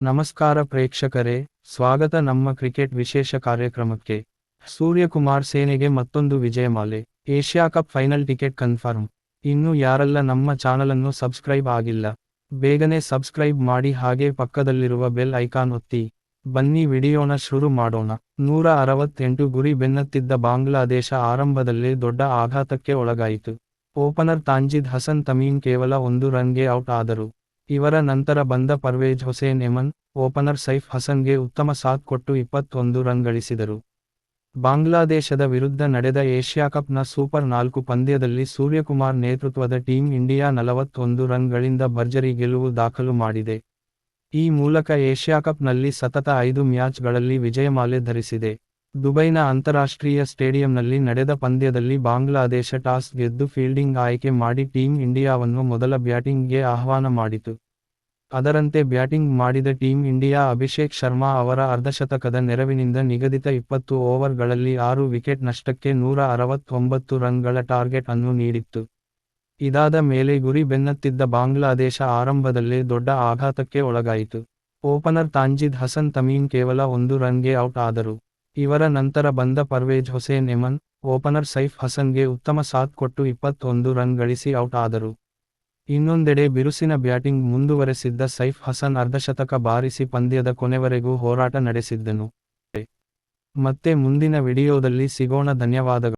ನಮಸ್ಕಾರ ಪ್ರೇಕ್ಷಕರೇ, ಸ್ವಾಗತ ನಮ್ಮ ಕ್ರಿಕೆಟ್ ವಿಶೇಷ ಕಾರ್ಯಕ್ರಮಕ್ಕೆ. ಸೂರ್ಯಕುಮಾರ್ ಸೇನೆಗೆ ಮತ್ತೊಂದು ವಿಜಯಮಾಲೆ. Asia cup final ticket confirm. ಇನ್ನು ಯಾರೆಲ್ಲ ನಮ್ಮ ಚಾನಲನ್ನು ಸಬ್ಸ್ಕ್ರೈಬ್ ಆಗಿಲ್ಲ, ಬೇಗನೆ ಸಬ್ಸ್ಕ್ರೈಬ್ ಮಾಡಿ ಹಾಗೆ ಪಕ್ಕದಲ್ಲಿರುವ ಬೆಲ್ ಐಕಾನ್ ಒತ್ತಿ. ಬನ್ನಿ ವಿಡಿಯೋನ ಶುರು ಮಾಡೋಣ. 168 ಗುರಿ ಬೆನ್ನತ್ತಿದ್ದ ಬಾಂಗ್ಲಾದೇಶ ಆರಂಭದಲ್ಲೇ ದೊಡ್ಡ ಆಘಾತಕ್ಕೆ ಒಳಗಾಯಿತು. ಓಪನರ್ ತಾಂಜಿದ್ ಹಸನ್ ತಮೀಮ್ ಕೇವಲ 1 ರನ್ಗೆ ಔಟ್ ಆದರು. ಇವರ ನಂತರ ಬಂದ ಪರ್ವೇಜ್ ಹುಸೇನ್ ಎಮನ್, ಓಪನರ್ ಸೈಫ್ ಹಸನ್ಗೆ ಉತ್ತಮ ಸಾಥ್ ಕೊಟ್ಟು 21 ರನ್ ಗಳಿಸಿದರು. ಬಾಂಗ್ಲಾದೇಶದ ವಿರುದ್ಧ ನಡೆದ ಏಷ್ಯಾ ಕಪ್ನ ಸೂಪರ್ 4 ಪಂದ್ಯದಲ್ಲಿ ಸೂರ್ಯಕುಮಾರ್ ನೇತೃತ್ವದ ಟೀಮ್ ಇಂಡಿಯಾ 41 ರನ್ಗಳಿಂದ ಭರ್ಜರಿ ಗೆಲುವು ದಾಖಲು ಮಾಡಿದೆ. ಈ ಮೂಲಕ ಏಷ್ಯಾ ಕಪ್ನಲ್ಲಿ ಸತತ 5 ಮ್ಯಾಚ್ಗಳಲ್ಲಿ ವಿಜಯಮಾಲೆ ಧರಿಸಿದೆ. ದುಬೈನ ಅಂತಾರಾಷ್ಟ್ರೀಯ ಸ್ಟೇಡಿಯಂನಲ್ಲಿ ನಡೆದ ಪಂದ್ಯದಲ್ಲಿ ಬಾಂಗ್ಲಾದೇಶ ಟಾಸ್ ಗೆದ್ದು ಫೀಲ್ಡಿಂಗ್ ಆಯ್ಕೆ ಮಾಡಿ ಟೀಮ್ ಇಂಡಿಯಾವನ್ನು ಮೊದಲ ಬ್ಯಾಟಿಂಗ್ಗೆ ಆಹ್ವಾನ ಮಾಡಿತು. ಅದರಂತೆ ಬ್ಯಾಟಿಂಗ್ ಮಾಡಿದ ಟೀಮ್ ಇಂಡಿಯಾ ಅಭಿಷೇಕ್ ಶರ್ಮಾ ಅವರ ಅರ್ಧಶತಕದ ನೆರವಿನಿಂದ ನಿಗದಿತ 20 ಓವರ್ಗಳಲ್ಲಿ 6 ವಿಕೆಟ್ ನಷ್ಟಕ್ಕೆ 169 ರನ್ಗಳ ಟಾರ್ಗೆಟ್ ಅನ್ನು ನೀಡಿತ್ತು. ಇದಾದ ಮೇಲೆ ಗುರಿ ಬೆನ್ನತ್ತಿದ್ದ ಬಾಂಗ್ಲಾದೇಶ ಆರಂಭದಲ್ಲೇ ದೊಡ್ಡ ಆಘಾತಕ್ಕೆ ಒಳಗಾಯಿತು. ಓಪನರ್ ತಾಂಜಿದ್ ಹಸನ್ ತಮೀಮ್ ಕೇವಲ 1 ರನ್ಗೆ ಔಟ್ ಆದರು. ಇವರ ನಂತರ ಬಂದ ಪರ್ವೇಜ್ ಹುಸೇನ್ ಎಮನ್, ಓಪನರ್ ಸೈಫ್ ಹಸನ್ಗೆ ಉತ್ತಮ ಸಾಥ್ ಕೊಟ್ಟು 21 ರನ್ ಗಳಿಸಿ ಔಟ್ ಆದರು. ಇನ್ನೊಂದೆಡೆ ಬಿರುಸಿನ ಬ್ಯಾಟಿಂಗ್ ಮುಂದುವರೆಸಿದ್ದ ಸೈಫ್ ಹಸನ್ ಅರ್ಧಶತಕ ಬಾರಿಸಿ ಪಂದ್ಯದ ಕೊನೆವರೆಗೂ ಹೋರಾಟ ನಡೆಸಿದ್ದನು. ಮತ್ತೆ ಮುಂದಿನ ವಿಡಿಯೋದಲ್ಲಿ ಸಿಗೋಣ. ಧನ್ಯವಾದಗಳು.